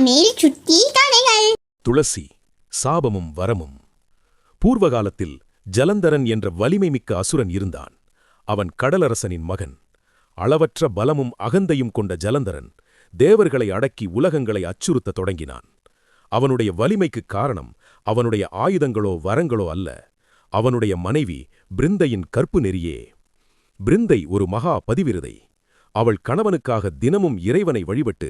மேல் சுத்தி கதைகள். துளசி சாபமும் வரமும். பூர்வகாலத்தில் ஜலந்தரன் என்ற வலிமை மிக்க அசுரன் இருந்தான். அவன் கடலரசனின் மகன். அளவற்ற பலமும் அகந்தையும் கொண்ட ஜலந்தரன் தேவர்களை அடக்கி உலகங்களை அச்சுறுத்தத் தொடங்கினான். அவனுடைய வலிமைக்குக் காரணம் அவனுடைய ஆயுதங்களோ வரங்களோ அல்ல, அவனுடைய மனைவி பிருந்தையின் கற்பு நெறியே. பிருந்தை ஒரு மகா பதிவிரதை. அவள் கணவனுக்காக தினமும் இறைவனை வழிபட்டு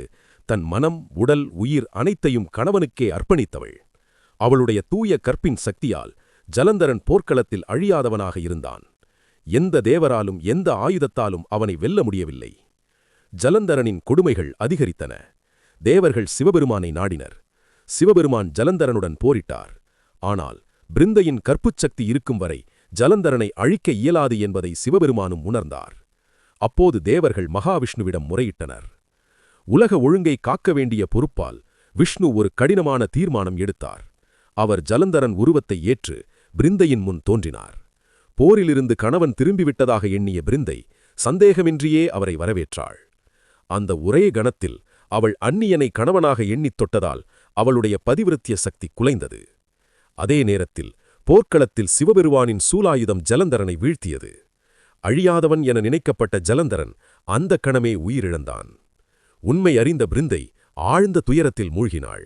தன் மனம், உடல், உயிர் அனைத்தையும் கணவனுக்கே அர்ப்பணித்தவள். அவளுடைய தூய கற்பின் சக்தியால் ஜலந்தரன் போர்க்களத்தில் அழியாதவனாக இருந்தான். எந்த தேவராலும் எந்த ஆயுதத்தாலும் அவனை வெல்ல முடியவில்லை. ஜலந்தரனின் கொடுமைகள் அதிகரித்தன. தேவர்கள் சிவபெருமானை நாடினர். சிவபெருமான் ஜலந்தரனுடன் போரிட்டார். ஆனால் பிருந்தையின் கற்புச் சக்தி இருக்கும் வரை ஜலந்தரனை அழிக்க இயலாது என்பதை சிவபெருமானும் உணர்ந்தார். அப்போது தேவர்கள் மகாவிஷ்ணுவிடம் முறையிட்டனர். உலக ஒழுங்கை காக்க வேண்டிய பொறுப்பால் விஷ்ணு ஒரு கடினமான தீர்மானம் எடுத்தார். அவர் ஜலந்தரன் உருவத்தை ஏற்று பிருந்தையின் முன் தோன்றினார். போரிலிருந்து கணவன் திரும்பிவிட்டதாக எண்ணிய பிருந்தை சந்தேகமின்றியே அவரை வரவேற்றாள். அந்த ஒரே கணத்தில் அவள் அந்நியனை கணவனாக எண்ணித் தொட்டதால் அவளுடைய பதிவிருத்திய சக்தி குலைந்தது. அதே நேரத்தில் போர்க்களத்தில் சிவபெருமானின் சூலாயுதம் ஜலந்தரனை வீழ்த்தியது. அழியாதவன் என நினைக்கப்பட்ட ஜலந்தரன் அந்த கணமே உயிரிழந்தான். உண்மை அறிந்த பிருந்தை ஆழ்ந்த துயரத்தில் மூழ்கினாள்.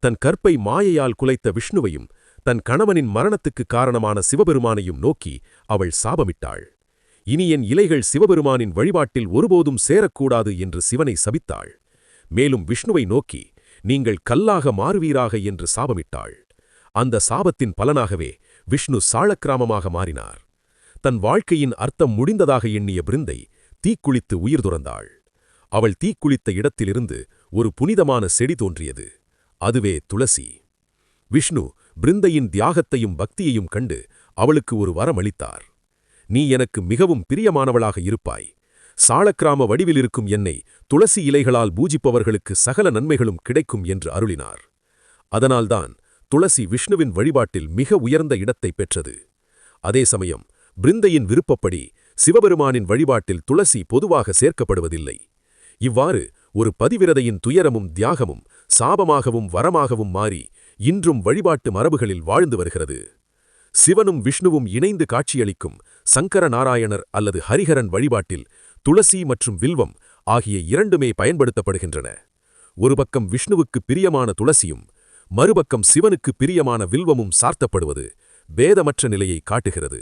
தன் கற்பை மாயையால் குலைத்த விஷ்ணுவையும் தன் கணவனின் மரணத்துக்கு காரணமான சிவபெருமானையும் நோக்கி அவள் சாபமிட்டாள். இனி என் இலைகள் சிவபெருமானின் வழிபாட்டில் ஒருபோதும் சேரக்கூடாது என்று சிவனை சபித்தாள். மேலும் விஷ்ணுவை நோக்கி நீங்கள் கல்லாக மாறுவீராக என்று சாபமிட்டாள். அந்த சாபத்தின் பலனாகவே விஷ்ணு சாளக்கிராமமாக மாறினார். தன் வாழ்க்கையின் அர்த்தம் முடிந்ததாக எண்ணிய பிருந்தை தீக்குளித்து உயிர் துறந்தாள். அவள் தீக்குளித்த இடத்திலிருந்து ஒரு புனிதமான செடி தோன்றியது. அதுவே துளசி. விஷ்ணு பிருந்தையின் தியாகத்தையும் பக்தியையும் கண்டு அவளுக்கு ஒரு வரம் அளித்தார். நீ எனக்கு மிகவும் பிரியமானவளாக இருப்பாய். சாளக்கிராம வடிவிலிருக்கும் என்னை துளசி இலைகளால் பூஜிப்பவர்களுக்கு சகல நன்மைகளும் கிடைக்கும் என்று அருளினார். அதனால்தான் துளசி விஷ்ணுவின் வழிபாட்டில் மிக உயர்ந்த இடத்தை பெற்றது. அதே சமயம் பிருந்தையின் விருப்பப்படி சிவபெருமானின் வழிபாட்டில் துளசி பொதுவாக சேர்க்கப்படுவதில்லை. இவ்வாறு ஒரு பதிவிரதையின் துயரமும் தியாகமும் சாபமாகவும் வரமாகவும் மாறி இன்றும் வழிபாட்டு மரபுகளில் வாழ்ந்து வருகிறது. சிவனும் விஷ்ணுவும் இணைந்து காட்சியளிக்கும் சங்கர நாராயணர் அல்லது ஹரிஹரன் வழிபாட்டில் துளசி மற்றும் வில்வம் ஆகிய இரண்டுமே பயன்படுத்தப்படுகின்றன. ஒரு பக்கம் விஷ்ணுவுக்கு பிரியமான துளசியும் மறுபக்கம் சிவனுக்கு பிரியமான வில்வமும் சார்த்தப்படுவது பேதமற்ற நிலையை காட்டுகிறது.